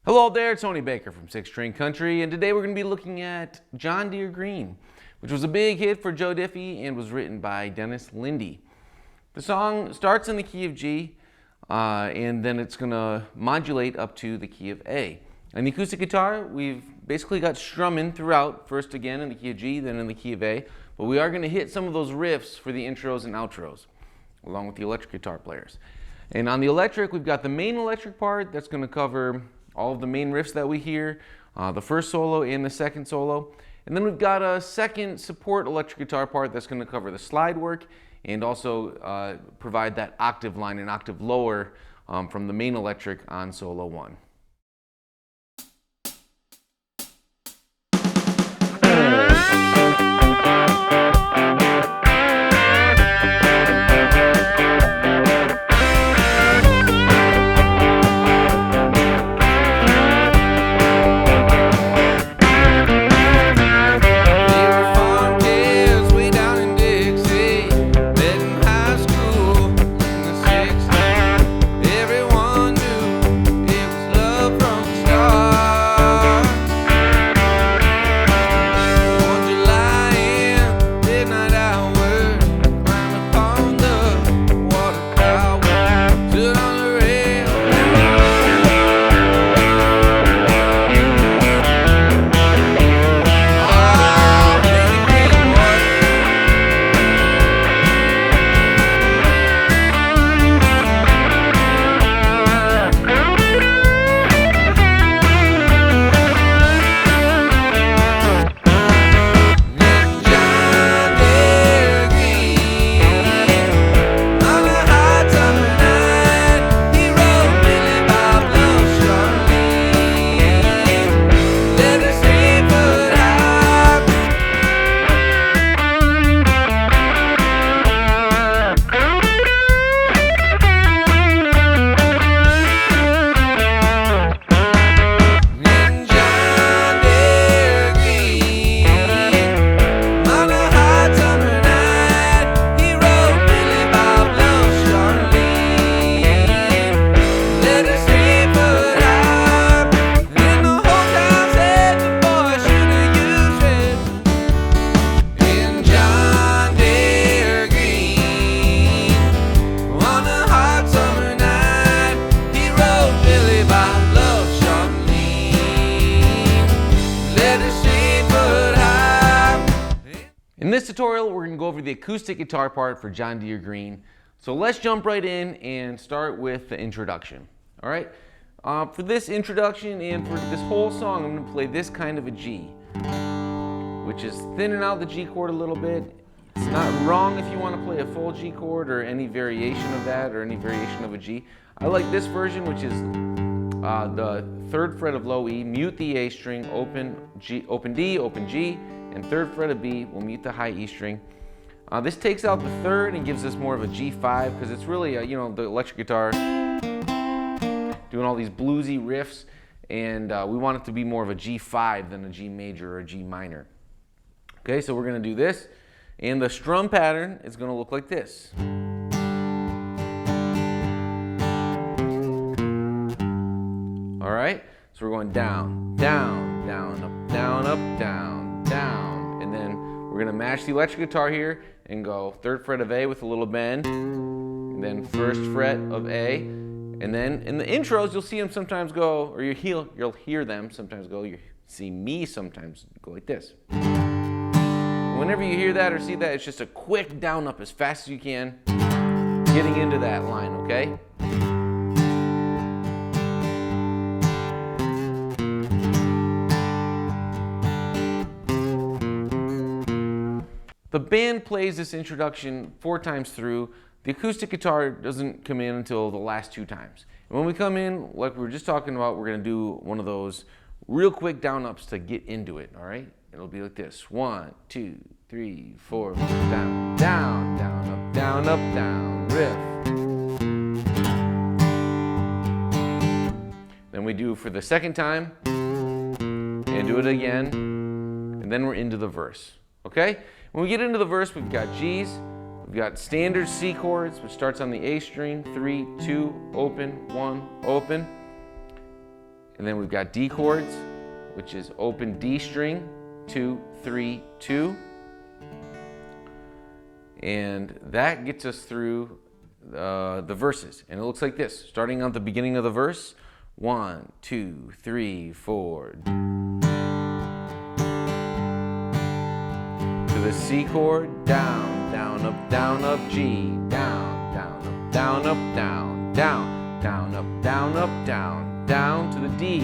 Hello there, Tony Baker from Six String Country, and today we're going to be looking at John Deere Green, which was a big hit for Joe Diffie and was written by Dennis Lindy. The song starts in the key of G, and then it's going to modulate up to the key of A. And the acoustic guitar, we've basically got strumming throughout, first again in the key of G, then in the key of A, but we are going to hit some of those riffs for the intros and outros, along with the electric guitar players. And on the electric, we've got the main electric part that's going to cover all of the main riffs that we hear, the first solo and the second solo. And then we've got a second support electric guitar part that's going to cover the slide work and also provide that octave line, an octave lower from the main electric on solo 1. In this tutorial, we're going to go over the acoustic guitar part for John Deere Green. So let's jump right in and start with the introduction. All right? For this introduction and for this whole song, I'm going to play this kind of a G, which is thinning out the G chord a little bit. It's not wrong if you want to play a full G chord or any variation of that or any variation of a G. I like this version, which is the 3rd fret of low E, mute the A string, open G, open D, open G, and 3rd fret of B will mute the high E string. This takes out the 3rd and gives us more of a G5 because it's really, the electric guitar doing all these bluesy riffs, and we want it to be more of a G5 than a G major or a G minor. Okay, so we're going to do this, and the strum pattern is going to look like this. All right, so we're going down, down, down, up, down, up, down, down, and then we're going to match the electric guitar here and go 3rd fret of A with a little bend, and then 1st fret of A, and then in the intros you'll see them sometimes go, or you'll hear them sometimes go, you see me sometimes go like this. Whenever you hear that or see that, it's just a quick down up as fast as you can, getting into that line, okay? The band plays this introduction 4 times through. The acoustic guitar doesn't come in until the last 2 times. And when we come in, like we were just talking about, we're going to do one of those real quick down ups to get into it, all right? It'll be like this. 1, 2, 3, 4, down, down, down, up, down, up, down, riff. Then we do for the second time, and do it again, and then we're into the verse, okay? When we get into the verse, we've got G's, we've got standard C chords, which starts on the A string, 3, 2, open, 1, open. And then we've got D chords, which is open D string, 2, 3, 2. And that gets us through the verses. And it looks like this, starting at the beginning of the verse, 1, 2, 3, 4. To the C chord, down, down, up, G, down, down, up, down, down, down, up, down, down to the D,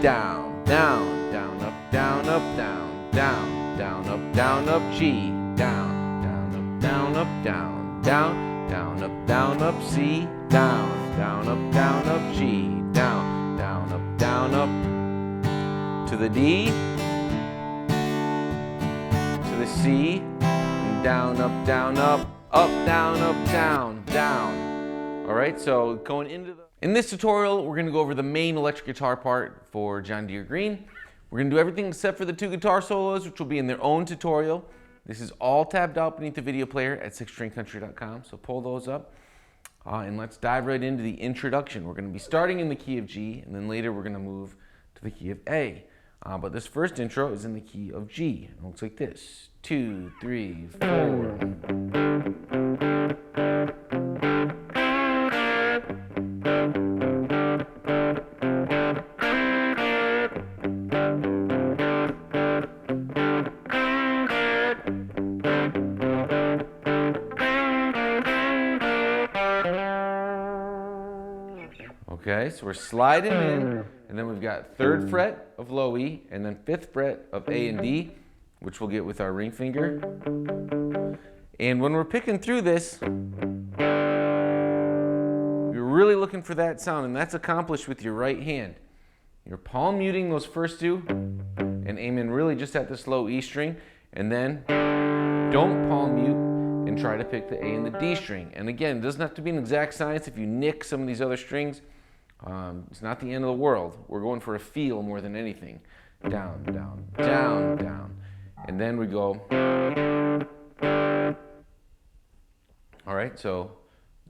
down, down, down, up, down, down, down, up, G, down, down, up, down, up, C, down, up, G, down, up, to the D, to the C, and down, up, down. All right, so going in this tutorial, we're gonna go over the main electric guitar part for John Deere Green. We're gonna do everything except for the 2 guitar solos, which will be in their own tutorial. This is all tabbed out beneath the video player at sixstringcountry.com, so pull those up. And let's dive right into the introduction. We're gonna be starting in the key of G, and then later we're gonna move to the key of A. But this first intro is in the key of G. It looks like this, 2, 3, 4. Okay, so we're sliding in, and then we've got 3rd fret of low E, and then 5th fret of A and D, which we'll get with our ring finger. And when we're picking through this, you're really looking for that sound, and that's accomplished with your right hand. You're palm muting those first 2, and aiming really just at this low E string, and then don't palm mute and try to pick the A and the D string. And again, it doesn't have to be an exact science. If you nick some of these other strings, it's not the end of the world. We're going for a feel more than anything. Down, down, down, down. And then we go. All right, so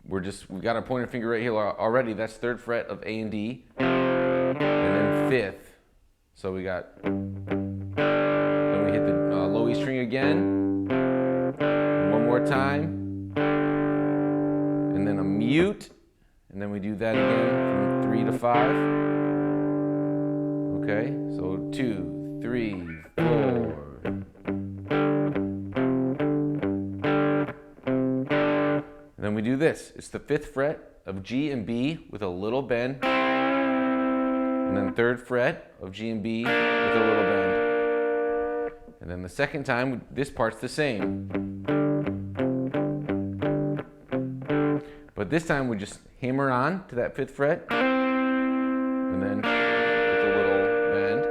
we've got our pointer finger right here already. That's 3rd fret of A and D. And then 5th. So we got, then we hit the low E string again. One more time. And then a mute. And then we do that again from 3 to 5. Okay, so 2, 3, 4. And then we do this. It's the 5th fret of G and B with a little bend. And then 3rd fret of G and B with a little bend. And then the second time, this part's the same. But this time we just hammer on to that 5th fret, and then with a little bend.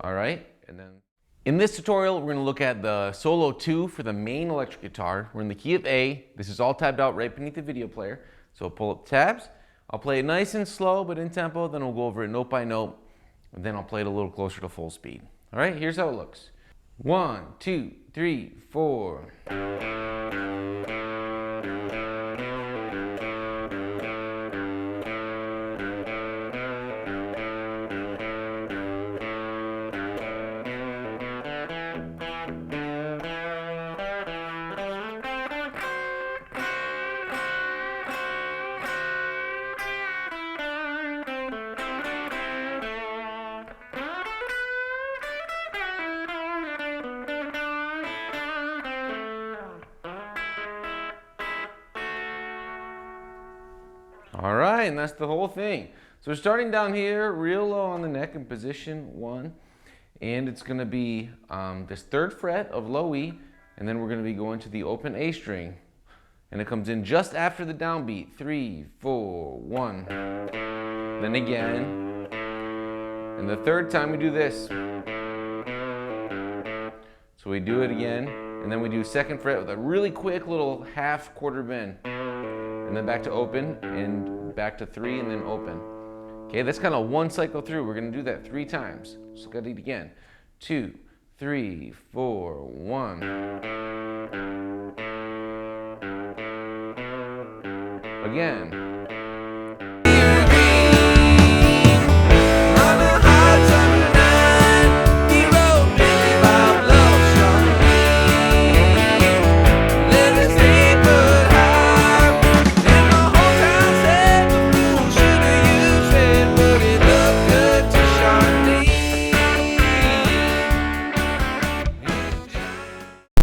All right, and then in this tutorial we're going to look at the solo 2 for the main electric guitar. We're in the key of A. This is all tabbed out right beneath the video player. So pull up tabs. I'll play it nice and slow, but in tempo. Then we'll go over it note by note, and then I'll play it a little closer to full speed. All right, here's how it looks. 1, 2, 3, 4. All right, and that's the whole thing. So we're starting down here, real low on the neck in position 1, and it's going to be this 3rd fret of low E, and then we're going to be going to the open A string, and it comes in just after the downbeat. 3, 4, 1. Then again, and the 3rd time we do this. So we do it again, and then we do 2nd fret with a really quick little half quarter bend. And then back to open, and back to 3, and then open. Okay, that's kind of one cycle through. We're going to do that 3 times. So look at it again. 2, 3, 4, 1. Again.